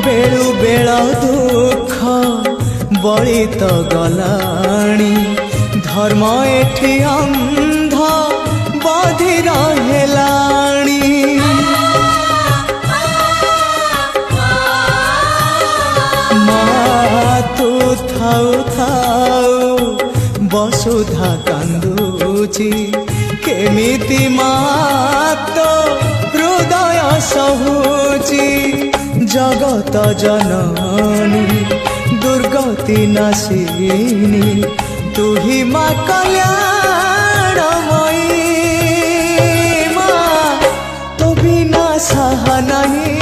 value bell दुख बड़ी तो गलाणी धर्म एठी अंध बधिर हेलाणी माँ तू थाउ थाउ वसुधा कांदुची केमिति माँ तो हृदय सहुची जगत जननी दुर्गति नाशिनी तू ही माँ कल्याणमयी माँ तो बिना सहा नहीं